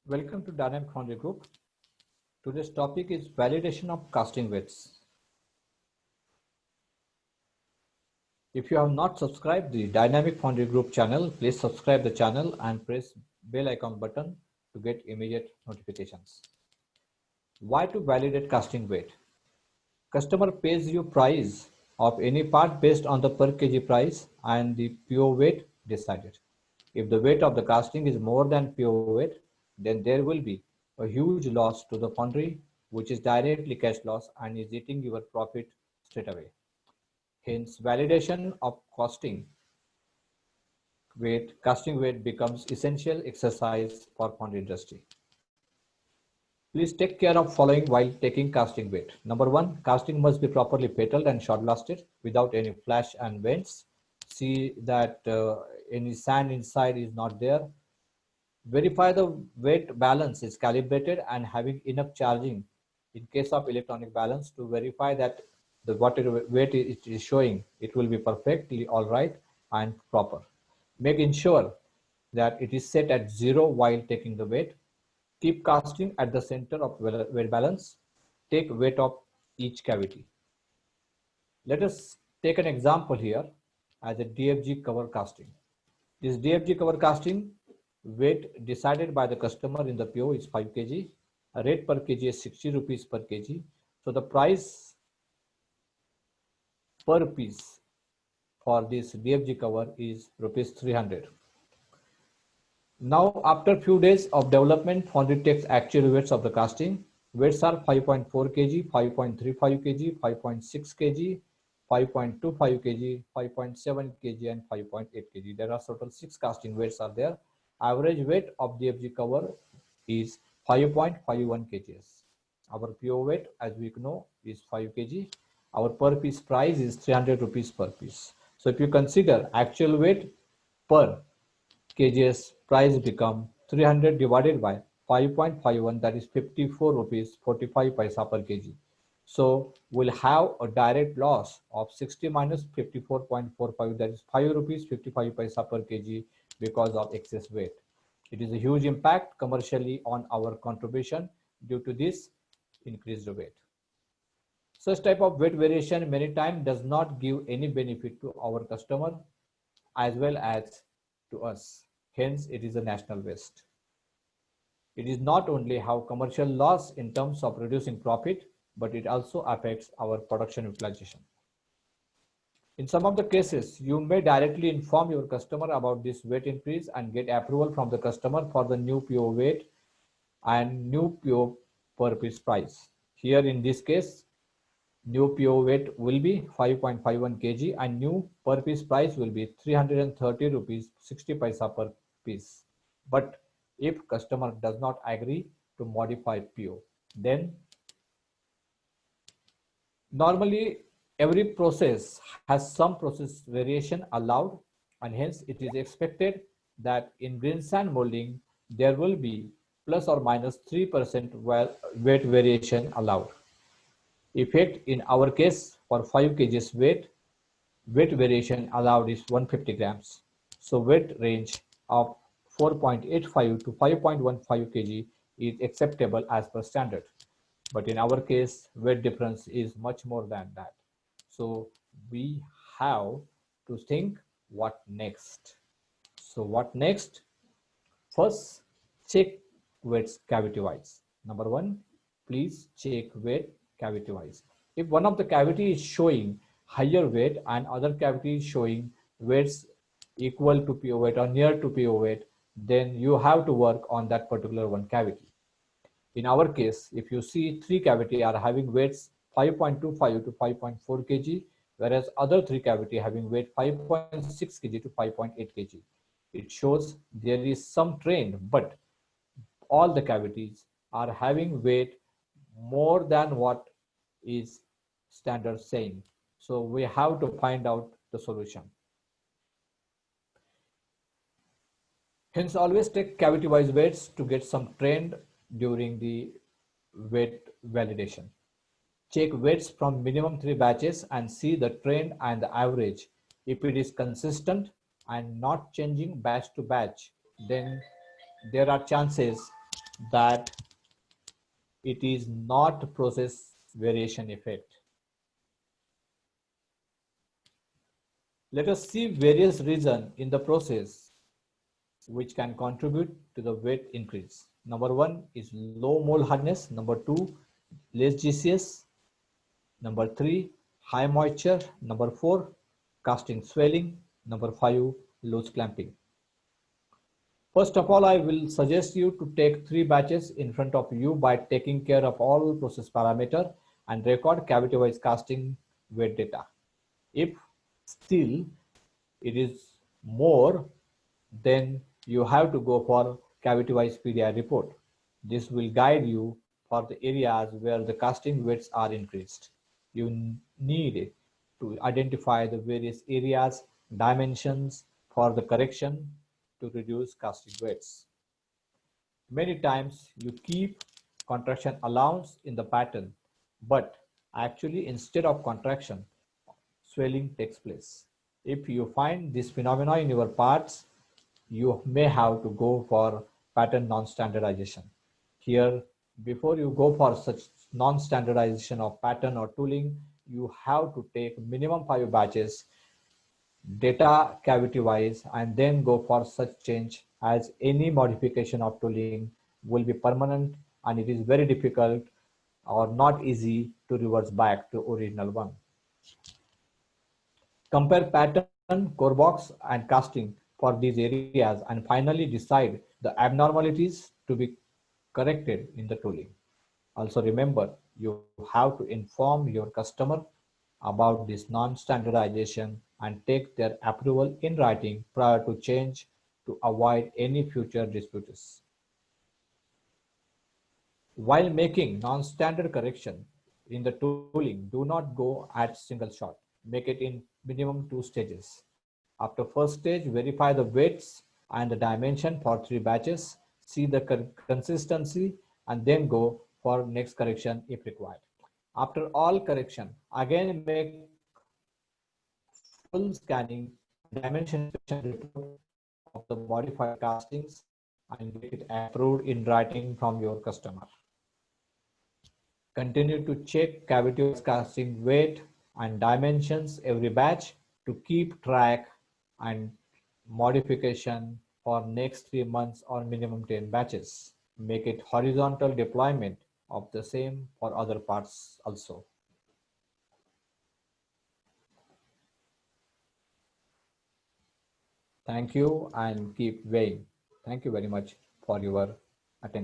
Welcome to Dynamic Foundry Group. Today's topic is validation of casting weights. If you have not subscribed the Dynamic Foundry Group channel, please subscribe the channel and press bell icon button to get immediate notifications. Why to validate casting weight? Customer pays you price of any part based on the per kg price and the PO weight decided. If the weight of the casting is more than PO weight, then there will be a huge loss to the foundry, which is directly cash loss and is eating your profit straight away. Hence, validation of casting weight becomes essential exercise for foundry industry. Please take care of following while taking casting weight. Number one, casting must be properly petaled and shot blasted without any flash and vents. See that any sand inside is not there. Verify the weight balance is calibrated and having enough charging in case of electronic balance to verify that the whatever weight it is showing, it will be perfectly all right and proper. Make ensure that it is set at 0 while taking the weight. Keep casting at the center of weight balance. Take weight of each cavity. Let us take an example here as a DFG cover casting. This DFG cover casting weight decided by the customer in the PO is 5 kg. A rate per kg is 60 rupees per kg. So the price per piece for this DFG cover is rupees 300. Now, after few days of development, foundry takes actual weights of the casting. Weights are 5.4 kg, 5.35 kg, 5.6 kg, 5.25 kg, 5.7 kg, and 5.8 kg. There are total 6 casting weights are there. Average weight of the FG cover is 5.51 kgs. Our PO weight, as we know, is 5 kg. Our per piece price is 300 rupees per piece. So if you consider actual weight per kgs, price become 300 divided by 5.51, that is 54 rupees 45 paisa per kg. So we'll have a direct loss of 60 minus 54.45, that is 5 rupees 55 paisa per kg because of excess weight. It is a huge impact commercially on our contribution due to this increased weight. Such type of weight variation many times does not give any benefit to our customer as well as to us. Hence, it is a national waste. It is not only have commercial loss in terms of reducing profit, but it also affects our production utilization. In some of the cases, you may directly inform your customer about this weight increase and get approval from the customer for the new PO weight and new PO per piece price. Here in this case, new PO weight will be 5.51 kg and new per piece price will be 330 rupees 60 paisa per piece. But if customer does not agree to modify PO, then normally every process has some process variation allowed, and hence it is expected that in green sand molding there will be plus or minus 3% weight variation allowed. Effect in our case for 5 kgs weight variation allowed is 150 grams. So weight range of 4.85 to 5.15 kg is acceptable as per standard. But in our case, weight difference is much more than that. So we have to think what next. So what next? First, check weights cavity wise. Number one, please check weight cavity wise. If one of the cavity is showing higher weight and other cavity is showing weights equal to PO weight or near to PO weight, then you have to work on that particular one cavity. In our case, if you see 3 cavity are having weights 5.25 to 5.4 kg, whereas other 3 cavity having weight 5.6 kg to 5.8 kg. It shows there is some trend, but all the cavities are having weight more than what is standard saying. So we have to find out the solution. Hence, always take cavity-wise weights to get some trend during the weight validation. Check weights from minimum 3 batches and see the trend and the average. If it is consistent and not changing batch to batch, then there are chances that it is not process variation effect. Let us see various reasons in the process which can contribute to the weight increase. Number one is low mole hardness. Number two, less GCS. Number three, high moisture. Number four, casting swelling. Number five, loose clamping. First of all, I will suggest you to take 3 batches in front of you by taking care of all process parameter and record cavity-wise casting weight data. If still it is more, then you have to go for cavity-wise PDI report. This will guide you for the areas where the casting weights are increased. You need to identify the various areas, dimensions for the correction to reduce casting weights. Many times you keep contraction allowance in the pattern, but actually instead of contraction, swelling takes place. If you find this phenomena in your parts, you may have to go for pattern non-standardization. Here, before you go for such non-standardization of pattern or tooling, you have to take minimum 5 batches data cavity wise and then go for such change, as any modification of tooling will be permanent and it is very difficult or not easy to reverse back to original one. Compare pattern, core box and casting for these areas and finally decide the abnormalities to be corrected in the tooling. Also remember, you have to inform your customer about this non-standardization and take their approval in writing prior to change to avoid any future disputes. While making non-standard correction in the tooling, do not go at single shot. Make it in minimum 2 stages. After first stage, verify the weights and the dimension for 3 batches, see the consistency, and then go for next correction if required. After all correction, again make full scanning and dimension inspection report of the modified castings and get it approved in writing from your customer. Continue to check cavity casting weight and dimensions every batch to keep track and modification for next 3 months or minimum 10 batches. Make it horizontal deployment of the same for other parts also. Thank you and keep weighing. Thank you very much for your attention.